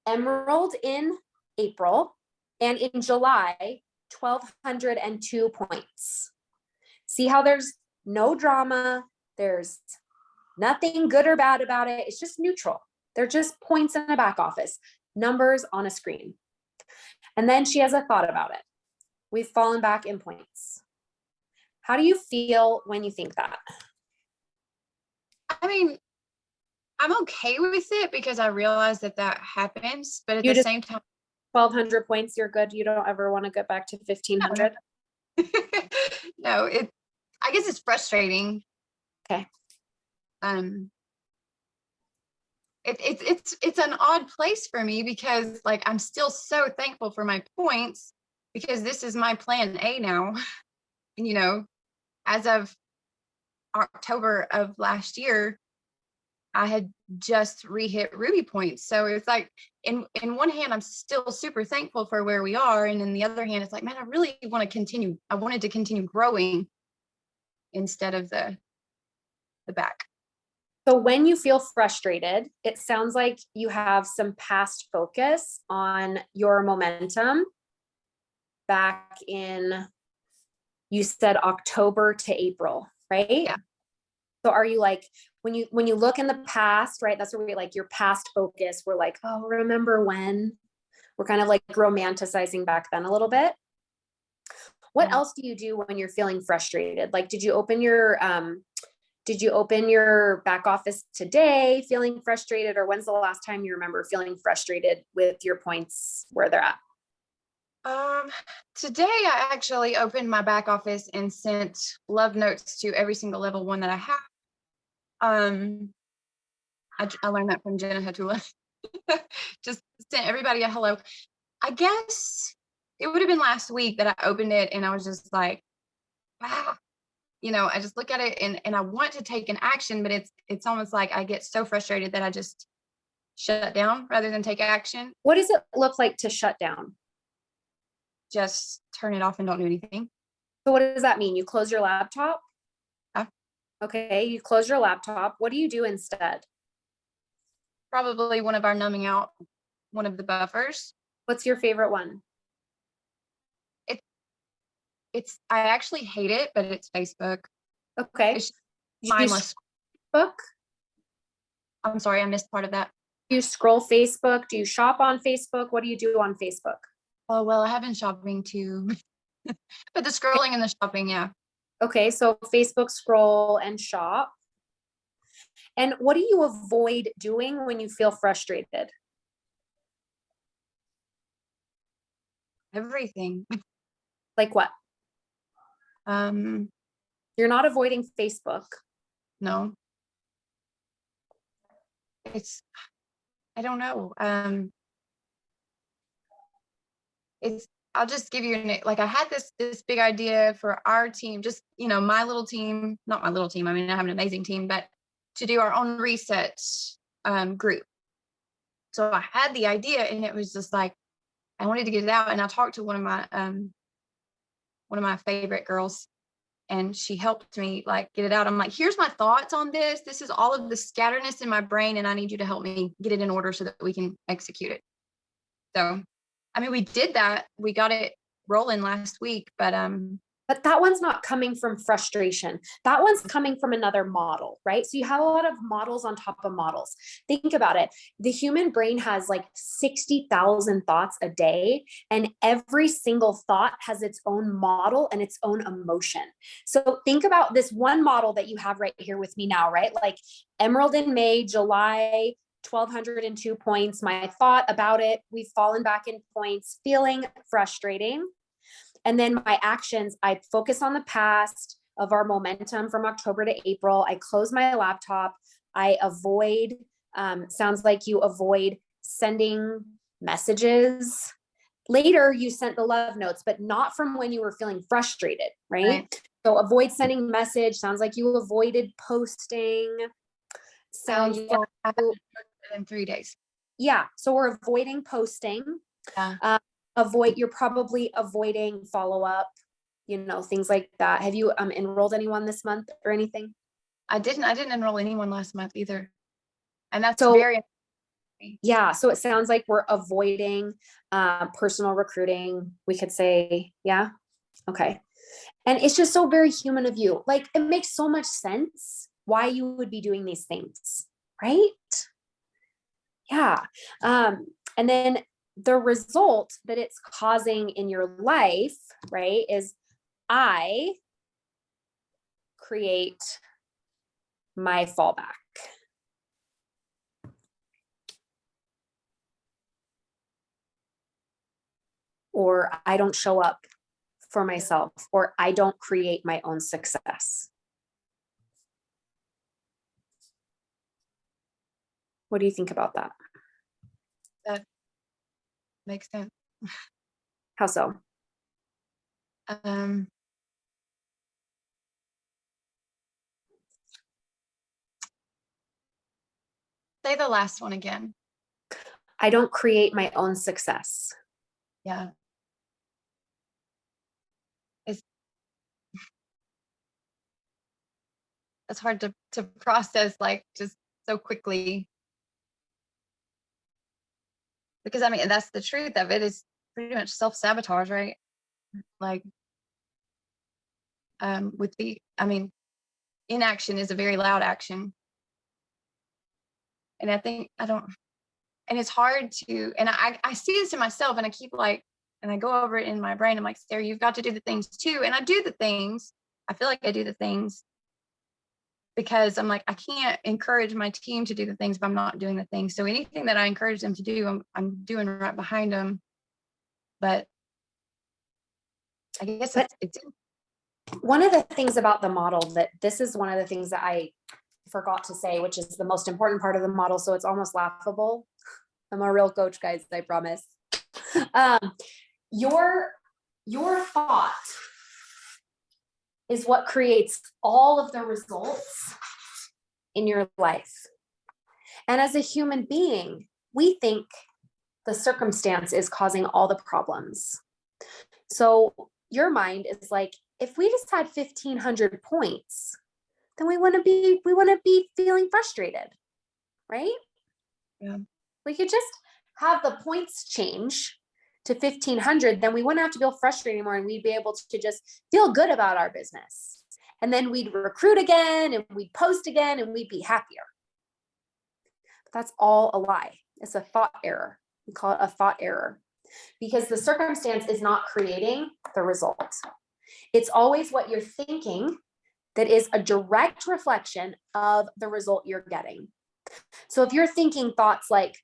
Emerald in April and in July, 1,202 points. See how there's no drama. There's nothing good or bad about it. It's just neutral. They're just points in a back office, numbers on a screen. And then she has a thought about it. We've fallen back in points. How do you feel when you think that? I mean, I'm okay with it because I realize that happens, but at You the same time, 1,200 points, you're good. You don't ever want to get back to 1,500. no, I guess it's frustrating. Okay. It's an odd place for me because like I'm still so thankful for my points because this is my plan A now. You know, as of October of last year, I had just re-hit Ruby points. So it's like in one hand, I'm still super thankful for where we are. And in the other hand, it's like, man, I really want to continue. I wanted to continue growing instead of the back. So when you feel frustrated, it sounds like you have some past focus on your momentum back in, you said October to April, right? Yeah. So are you like, when you look in the past, right? That's where we like your past focus. We're like, oh, remember when? We're kind of like romanticizing back then a little bit. What else do you do when you're feeling frustrated? Like, did you open your back office today feeling frustrated, or when's the last time you remember feeling frustrated with your points where they're at? Today I actually opened my back office and sent love notes to every single level one that I have. I learned that from Jenna Hatula. Just sent everybody a hello. I guess it would have been last week that I opened it and I was just like, wow. I just look at it and I want to take an action, but it's almost like I get so frustrated that I just shut down rather than take action. What does it look like to shut down? Just turn it off and don't do anything. So what does that mean? You close your laptop? Yeah. Okay, you close your laptop. What do you do instead? Probably one of the buffers. What's your favorite one? I actually hate it, but it's Facebook. Okay. It's mindless. Facebook? I'm sorry, I missed part of that. Do you scroll Facebook? Do you shop on Facebook? What do you do on Facebook? Oh, well, I have been shopping too. But the scrolling and the shopping, yeah. Okay, so Facebook scroll and shop. And what do you avoid doing when you feel frustrated? Everything. Like what? Um, You're not avoiding Facebook. no. It's, I don't know. It's, I'll just give you like I had this big idea for our team, just my little team, not my little team. I mean, I have an amazing team, but to do our own reset group. So I had the idea, and it was just like I wanted to get it out. And I talked to one of my favorite girls, and she helped me like get it out. I'm like, here's my thoughts on this. This is all of the scatterness in my brain, and I need you to help me get it in order so that we can execute it. So I mean, we did that. We got it rolling last week, but that one's not coming from frustration. That one's coming from another model, right? So you have a lot of models on top of models. Think about it. The human brain has like 60,000 thoughts a day, and every single thought has its own model and its own emotion. So think about this one model that you have right here with me now, right? Like Emerald in May, July, 1,202 points. My thought about it, we've fallen back in points, feeling frustrating. And then my actions, I focus on the past of our momentum from October to April. I close my laptop. I avoid, sounds like you avoid sending messages. Later, you sent the love notes, but not from when you were feeling frustrated, right? So avoid sending message. Sounds like you avoided posting. Sounds yeah, like I haven't in 3 days. Yeah. So we're avoiding posting. Yeah. You're probably avoiding follow-up, things like that. Have you enrolled anyone this month or anything? I didn't enroll anyone last month either. And that's So very, yeah. So it sounds like we're avoiding personal recruiting. We could say, yeah. Okay. And it's just so very human of you. Like it makes so much sense why you would be doing these things, right? Yeah. And then the result that it's causing in your life, right, is I create my fallback. Or I don't show up for myself, or I don't create my own success. What do you think about that? that makes sense. How so? Say the last one again. I don't create my own success. Yeah. It's hard to process like just so quickly. Because I mean, that's the truth of it, is pretty much self-sabotage, right? Like inaction is a very loud action. And I think and it's hard to, and I see this in myself, and I keep like, and I go over it in my brain. I'm like, Sarah, you've got to do the things too. And I do the things. I feel like I do the things because I'm like, I can't encourage my team to do the things if I'm not doing the things. So anything that I encourage them to do, I'm doing right behind them. But I guess it's one of the things about the model, that this is one of the things that I forgot to say, which is the most important part of the model. So it's almost laughable. I'm a real coach, guys, I promise. Your thought is what creates all of the results in your life. And as a human being, we think the circumstance is causing all the problems. So your mind is like, if we just had 1,500 points, then we want to be feeling frustrated, right? Yeah. We could just have the points change to 1,500, then we wouldn't have to feel frustrated anymore, and we'd be able to just feel good about our business. And then we'd recruit again, and we'd post again, and we'd be happier. But that's all a lie. It's a thought error. We call it a thought error. because the circumstance is not creating the result. It's always what you're thinking that is a direct reflection of the result you're getting. So if you're thinking thoughts like,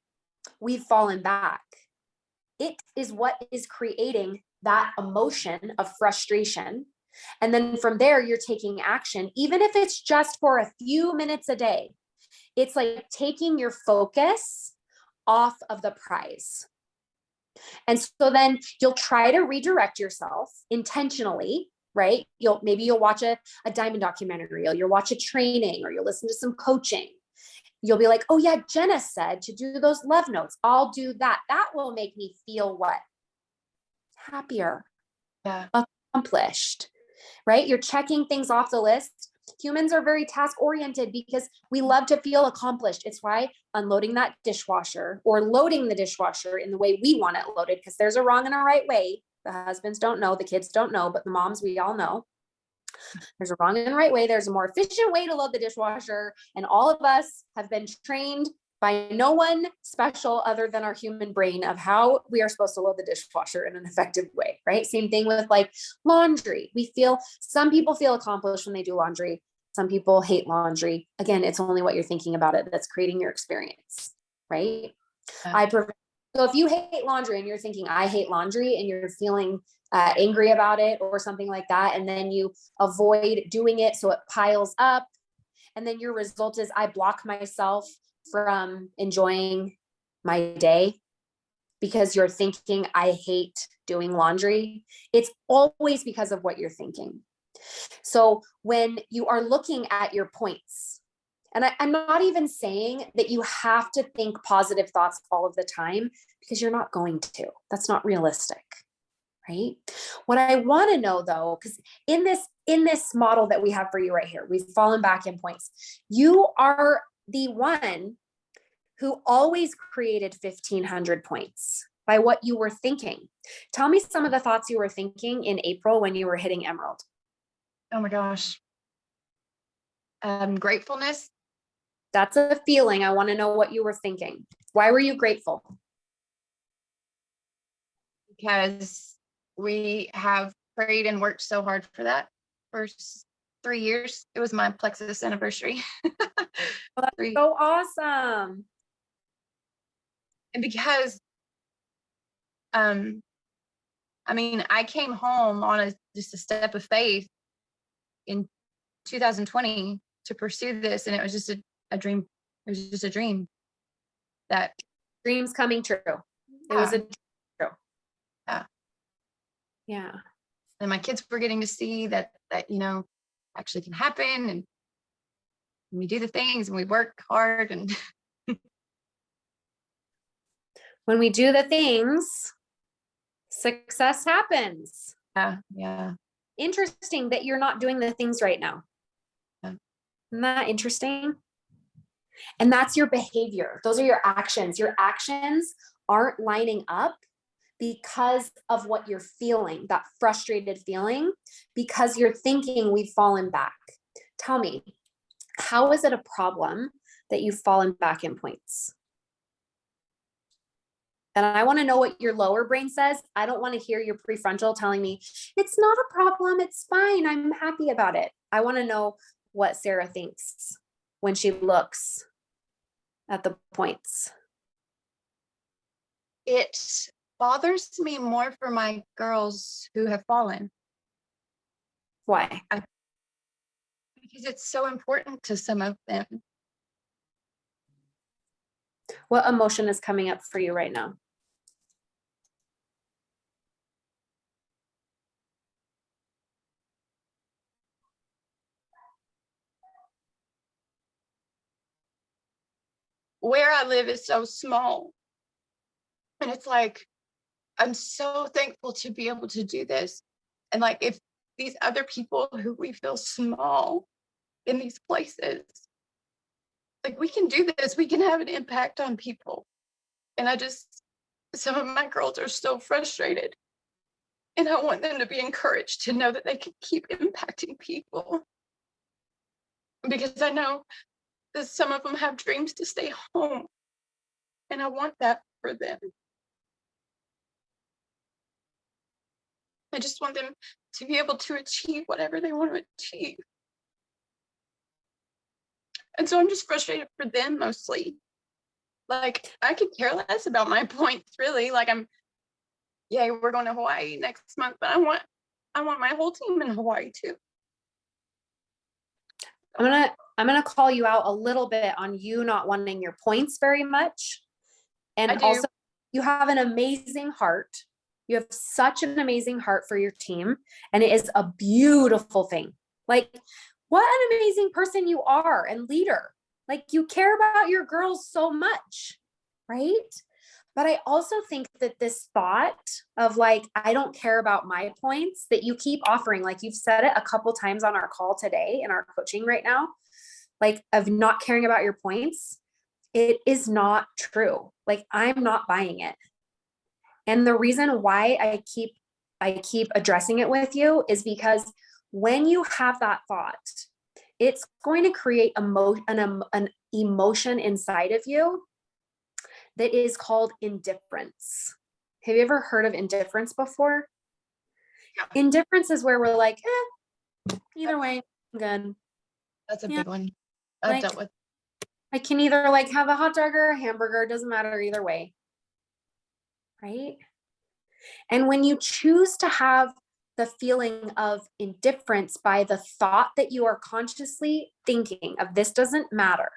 we've fallen back, it is what is creating that emotion of frustration. And then from there, you're taking action, even if it's just for a few minutes a day. It's like taking your focus off of the prize. And so then you'll try to redirect yourself intentionally, right? Maybe you'll watch a diamond documentary, or you'll watch a training, or you'll listen to some coaching. You'll be like, oh yeah, Jenna said to do those love notes. I'll do that. That will make me feel what? Happier, accomplished, right? You're checking things off the list. Humans are very task oriented because we love to feel accomplished. It's why unloading that dishwasher or loading the dishwasher in the way we want it loaded, because there's a wrong and a right way. The husbands don't know, the kids don't know, but the moms, we all know. There's a wrong and right way. There's a more efficient way to load the dishwasher. And all of us have been trained by no one special other than our human brain of how we are supposed to load the dishwasher in an effective way, right? Same thing with like laundry. Some people feel accomplished when they do laundry. Some people hate laundry. Again, it's only what you're thinking about it that's creating your experience, right? So if you hate laundry and you're thinking, I hate laundry, and you're feeling angry about it or something like that, and then you avoid doing it so it piles up, and then your result is I block myself from enjoying my day because you're thinking I hate doing laundry, it's always because of what you're thinking. So when you are looking at your points, and I'm not even saying that you have to think positive thoughts all of the time, because you're not going to. That's not realistic, right? What I want to know though, because in this model that we have for you right here, we've fallen back in points. You are the one who always created 1,500 points by what you were thinking. Tell me some of the thoughts you were thinking in April when you were hitting Emerald. Oh my gosh. Gratefulness. That's a feeling. I want to know what you were thinking. Why were you grateful? Because we have prayed and worked so hard for that for 3 years. It was my plexus anniversary. Well, that's so awesome. And because, I came home on just a step of faith in 2020 to pursue this, and it was just a dream. It was just a dream. That dreams coming true. It was a dream true. Yeah. And my kids were getting to see that actually can happen, and we do the things and we work hard, and when we do the things, success happens. Yeah. Interesting that you're not doing the things right now. Yeah. Isn't that interesting? And that's your behavior. Those are your actions. Your actions aren't lining up because of what you're feeling, that frustrated feeling, because you're thinking we've fallen back. Tell me, how is it a problem that you've fallen back in points? And I want to know what your lower brain says. I don't want to hear your prefrontal telling me it's not a problem. It's fine. I'm happy about it. I want to know what Sarah thinks when she looks at the points. It bothers me more for my girls who have fallen. Why? Because it's so important to some of them. What emotion is coming up for you right now? Where I live is so small. And it's like, I'm so thankful to be able to do this. And like, if these other people who we feel small in these places, like we can do this, we can have an impact on people. And some of my girls are so frustrated. And I want them to be encouraged to know that they can keep impacting people. Because I know that some of them have dreams to stay home. And I want that for them. I just want them to be able to achieve whatever they want to achieve. And so I'm just frustrated for them mostly. Like, I could care less about my points, really. Like, yay, we're going to Hawaii next month, but I want my whole team in Hawaii too. I'm gonna call you out a little bit on you not wanting your points very much. And I do. also, you have an amazing heart. You have such an amazing heart for your team, and it is a beautiful thing. Like, what an amazing person you are and leader. Like, you care about your girls so much, right? But I also think that this thought of like, I don't care about my points that you keep offering, like you've said it a couple times on our call today in our coaching right now, like of not caring about your points, it is not true. Like, I'm not buying it. And the reason why I keep addressing it with you is because when you have that thought, it's going to create an emotion inside of you that is called indifference. Have you ever heard of indifference before? Yeah. Indifference is where we're like, either way, I'm good. That's a big one I've dealt with. I can either like have a hot dog or a hamburger, it doesn't matter either way. Right? And when you choose to have the feeling of indifference by the thought that you are consciously thinking of, this doesn't matter,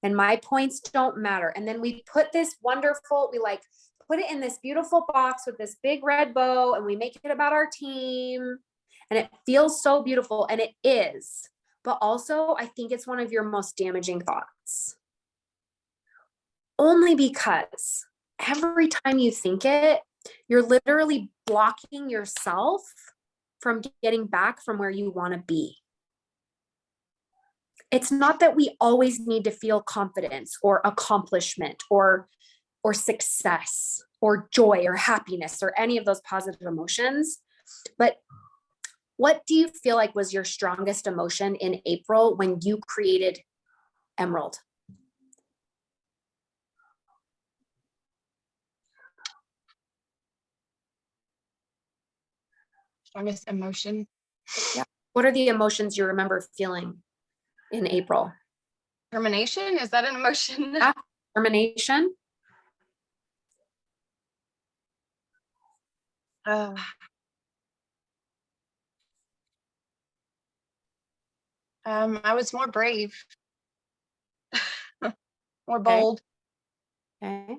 and my points don't matter. And then we put this wonderful, we like put it in this beautiful box with this big red bow, and we make it about our team. And it feels so beautiful, and it is. But also, I think it's one of your most damaging thoughts. Only because every time you think it, you're literally blocking yourself from getting back from where you want to be. It's not that we always need to feel confidence or accomplishment or success or joy or happiness or any of those positive emotions. But what do you feel like was your strongest emotion in April when you created Emerald? Strongest emotion? Yeah. What are the emotions you remember feeling in April? Termination? Is that an emotion? Yeah. Termination? I was more brave, more bold. Okay.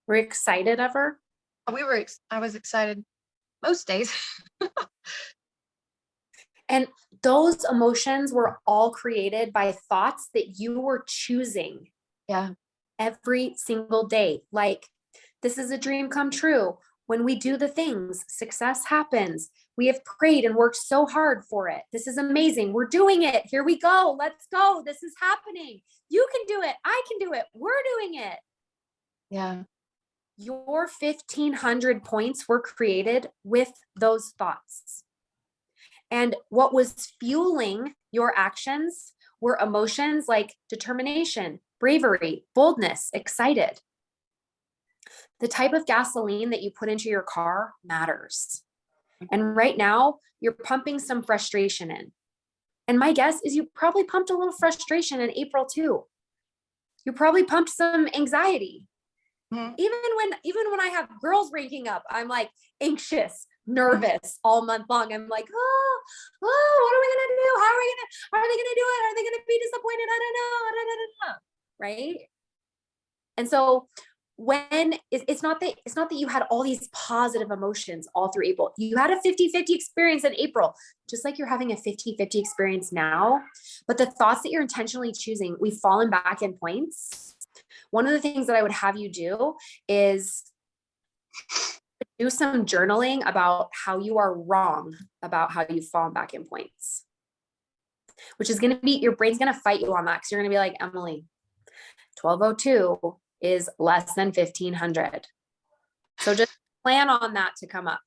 Were you excited ever? I was excited most days. And those emotions were all created by thoughts that you were choosing. Yeah. Every single day. Like, this is a dream come true. When we do the things, success happens. We have prayed and worked so hard for it. This is amazing. We're doing it. Here we go. Let's go. This is happening. You can do it. I can do it. We're doing it. Yeah. Your 1,500 points were created with those thoughts. And what was fueling your actions were emotions like determination, bravery, boldness, excited. The type of gasoline that you put into your car matters. And right now, you're pumping some frustration in. And my guess is you probably pumped a little frustration in April too. You probably pumped some anxiety. Mm-hmm. Even when I have girls ranking up, I'm like anxious, nervous all month long. I'm like, what are we gonna do? Are they gonna do it? Are they gonna be disappointed? I don't know. Right? And so when it's not that you had all these positive emotions all through April, you had a 50-50 experience in April, just like you're having a 50-50 experience now. But the thoughts that you're intentionally choosing, we've fallen back in points. One of the things that I would have you do is do some journaling about how you are wrong about how you've fallen back in points, which is going to be, your brain's going to fight you on that. Cause you're going to be like, Emily, 1202 is less than 1,500. So just plan on that to come up.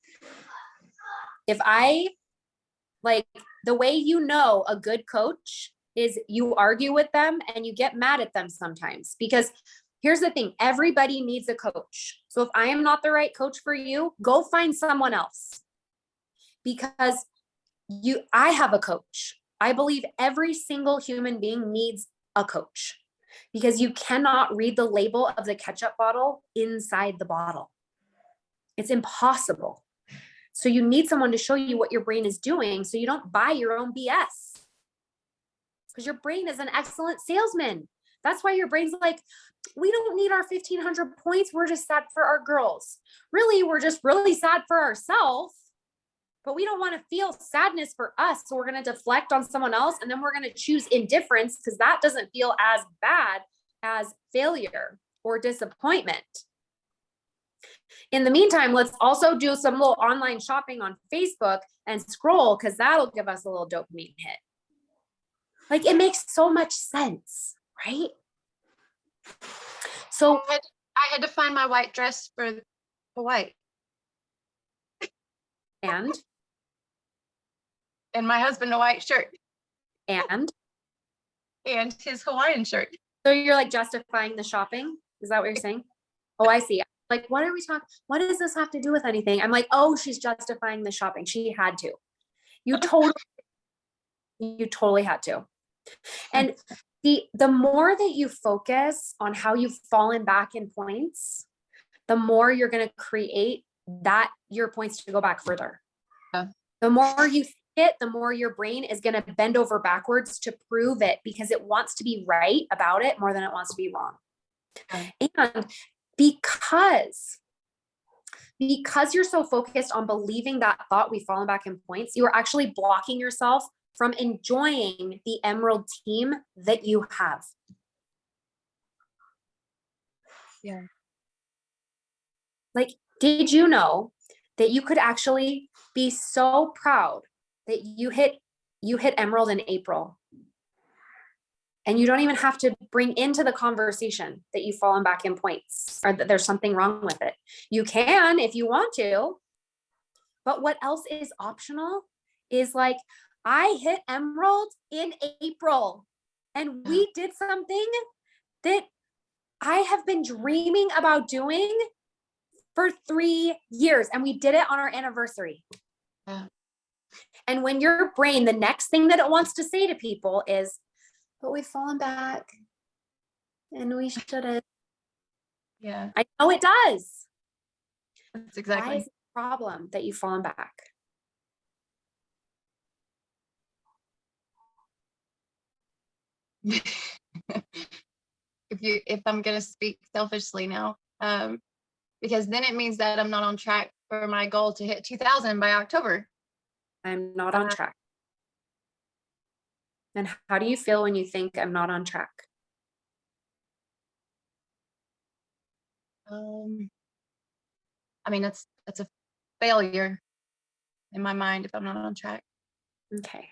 If I Like the way you know a good coach is you argue with them and you get mad at them sometimes, because here's the thing, everybody needs a coach. So if I am not the right coach for you, go find someone else, because I have a coach. I believe every single human being needs a coach, because you cannot read the label of the ketchup bottle inside the bottle. It's impossible. So you need someone to show you what your brain is doing so you don't buy your own BS. Because your brain is an excellent salesman. That's why your brain's like, we don't need our 1,500 points. We're just sad for our girls. Really, we're just really sad for ourselves. But we don't want to feel sadness for us. So we're going to deflect on someone else. And then we're going to choose indifference, because that doesn't feel as bad as failure or disappointment. In the meantime, let's also do some little online shopping on Facebook and scroll, because that'll give us a little dopamine hit. Like, it makes so much sense, right? So I had to find my white dress for Hawaii. And my husband a white shirt and his Hawaiian shirt. so you're like justifying the shopping? Is that what you're saying? Oh, I see. Like, what are we talking? What does this have to do with anything? I'm like, oh, she's justifying the shopping. She had to. You totally had to. And the more that you focus on how you've fallen back in points, the more you're going to create that your points to go back further. Yeah. The more you think it, the more your brain is going to bend over backwards to prove it, because it wants to be right about it more than it wants to be wrong. Yeah. And because you're so focused on believing that thought, we've fallen back in points, you are actually blocking yourself from enjoying the Emerald team that you have. Yeah. Like, did you know that you could actually be so proud that you hit Emerald in April? And you don't even have to bring into the conversation that you've fallen back in points or that there's something wrong with it. You can if you want to, but what else is optional is like, I hit Emerald in April and we did something that I have been dreaming about doing for 3 years, and we did it on our anniversary. Yeah. And when your brain, the next thing that it wants to say to people is, but we've fallen back and we shouldn't. Yeah. I know it does. That's exactly. Why is it a problem that you've fallen back? If I'm going to speak selfishly now, because then it means that I'm not on track for my goal to hit 2,000 by October. I'm not on track. And how do you feel when you think I'm not on track? I mean, that's a failure in my mind if I'm not on track. Okay.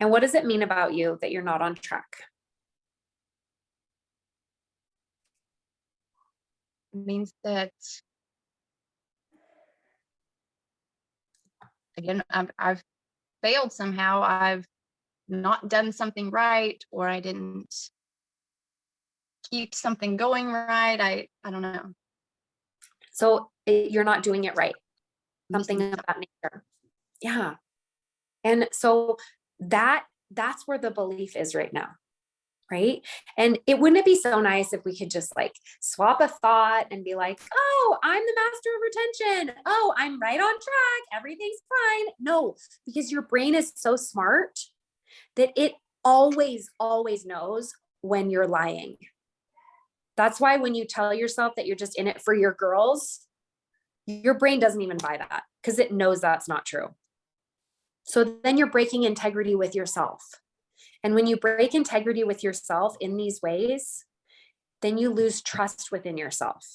And what does it mean about you that you're not on track? It means that, again, I've failed somehow. I've not done something right, or I didn't keep something going right. I don't know. So you're not doing it right. Something of that nature. Yeah. And so that's where the belief is right now. Right. And wouldn't it be so nice if we could just like swap a thought and be like, oh, I'm the master of retention. Oh, I'm right on track. Everything's fine. No, because your brain is so smart that it always, always knows when you're lying. That's why when you tell yourself that you're just in it for your girls, your brain doesn't even buy that because it knows that's not true. So then you're breaking integrity with yourself. And when you break integrity with yourself in these ways, then you lose trust within yourself.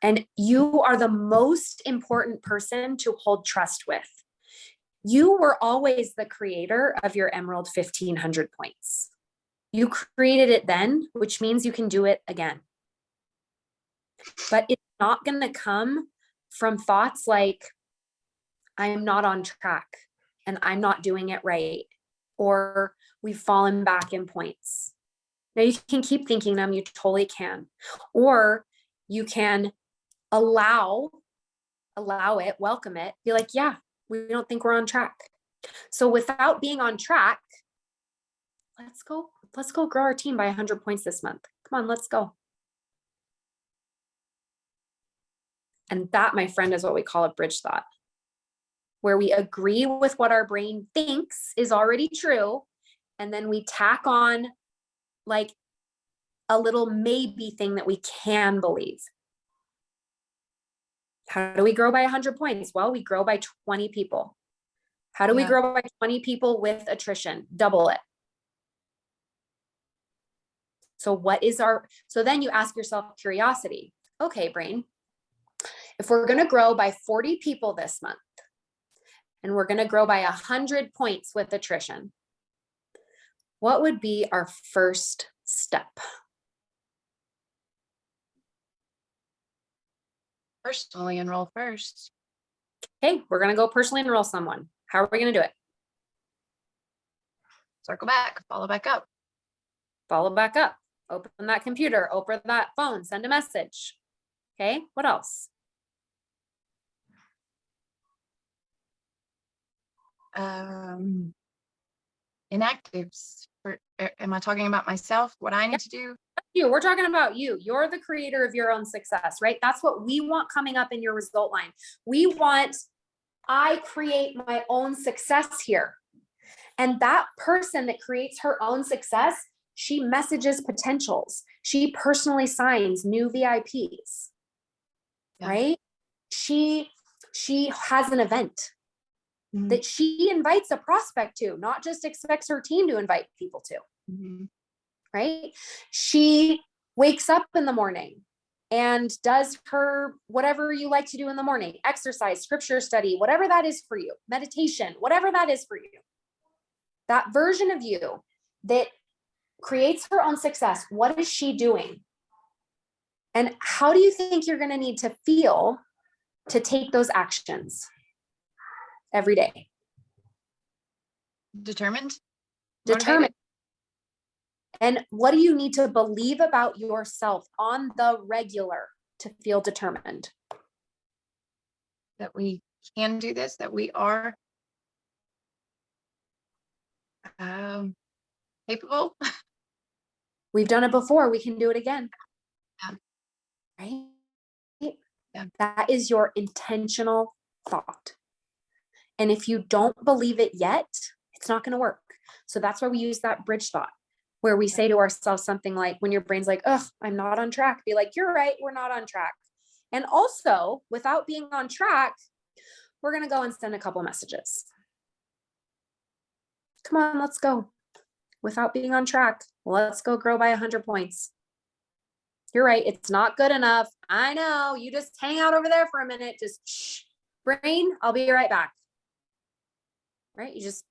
And you are the most important person to hold trust with. You were always the creator of your Emerald 1,500 points. You created it then, which means you can do it again. But it's not going to come from thoughts like, I'm not on track. and I'm not doing it right, or we've fallen back in points. Now you can keep thinking them, you totally can. Or you can allow it, welcome it, be like, yeah, we don't think we're on track. So without being on track, let's go grow our team by 100 points this month. Come on, let's go. And that, my friend, is what we call a bridge thought, where we agree with what our brain thinks is already true. And then we tack on like a little maybe thing that we can believe. How do we grow by 100 points? Well, we grow by 20 people. How do we grow by 20 people with attrition? Double it. So then you ask yourself curiosity. Okay, brain, if we're going to grow by 40 people this month, and we're going to grow by 100 points with attrition, what would be our first step? Personally enroll first. Okay, we're going to go personally enroll someone. How are we going to do it? Circle back, follow back up. Follow back up. Open that computer, open that phone, send a message. Okay, what else? Inactives. Am I talking about myself? What I need to do? We're talking about you. You're the creator of your own success, right? That's what we want coming up in your result line. I create my own success here. And that person that creates her own success, she messages potentials. She personally signs new VIPs, right? She has an event that she invites a prospect to, not just expects her team to invite people to, right? She wakes up in the morning and does her whatever you like to do in the morning, exercise, scripture study, whatever that is for you, meditation, whatever that is for you. That version of you that creates her own success, what is she doing? And how do you think you're going to need to feel to take those actions every day? Determined. Determined. And what do you need to believe about yourself on the regular to feel determined? That we can do this, that we are capable. We've done it before. We can do it again. Yeah. Right? Yeah. That is your intentional thought. And if you don't believe it yet, it's not going to work. So that's why we use that bridge thought, where we say to ourselves something like, when your brain's like, ugh, I'm not on track, be like, you're right, we're not on track. And also, without being on track, we're going to go and send a couple messages. Come on, let's go. Without being on track, let's go grow by 100 points. You're right, it's not good enough. I know, you just hang out over there for a minute. Just shh, brain, I'll be right back. Right? You just,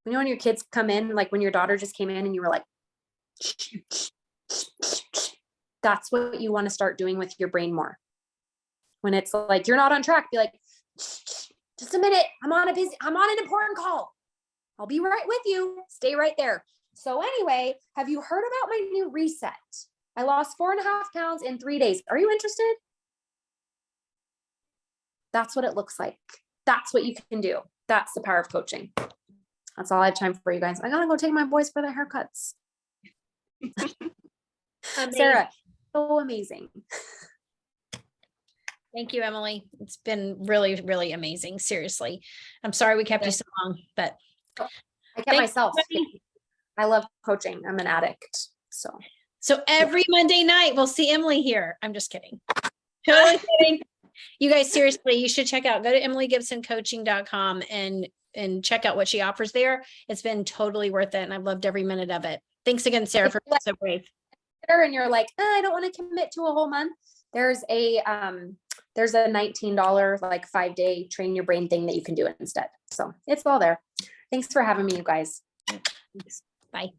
you know, when your kids come in, like when your daughter just came in and you were like, that's what you want to start doing with your brain more. When it's like, you're not on track, be like, just a minute. I'm on an important call. I'll be right with you. Stay right there. So anyway, have you heard about my new reset? I lost 4.5 pounds in 3 days. Are you interested? That's what it looks like. That's what you can do. That's the power of coaching. That's all I have time for, you guys. I gotta go take my boys for their haircuts. Sarah, so amazing. Thank you, Emily. It's been really, really amazing. Seriously. I'm sorry we kept you so long, but I kept myself. I love coaching. I'm an addict. So every Monday night we'll see Emily here. I'm just kidding. Totally kidding. You guys, seriously, you should go to emilygibsoncoaching.com and check out what she offers there. It's been totally worth it. And I've loved every minute of it. Thanks again, Sarah, for being so brave. And you're like, I don't want to commit to a whole month. There's a $19 like 5-day train your brain thing that you can do instead. So it's all there. Thanks for having me, you guys. Bye.